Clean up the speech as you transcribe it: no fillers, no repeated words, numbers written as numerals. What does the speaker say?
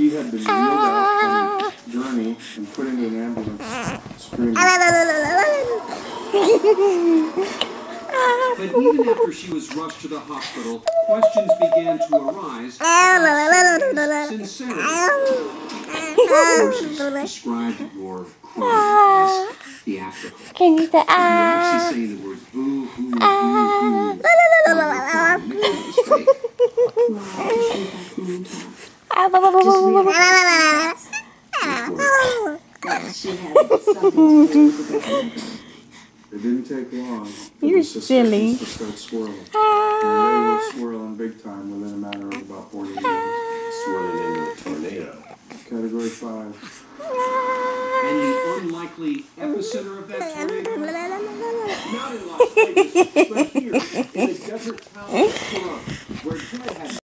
She had been wheeled out on a journey and put into an ambulance, screaming. But even after she was rushed to the hospital, questions began to arise about Sandy's sincerity. Nurses described your crying as theatrical. Can you say You actually say the word boo, hoo, boo, hoo, while you're crying. Make it straight. It didn't take long for You're the silly. suspicions to start swirling. And they were swirling big time within a matter of about 40 minutes. Swirling into a tornado. Category 5. And the unlikely epicenter of that tornado? Not in Las Vegas, but here, in a desert town of Corona, where Ted had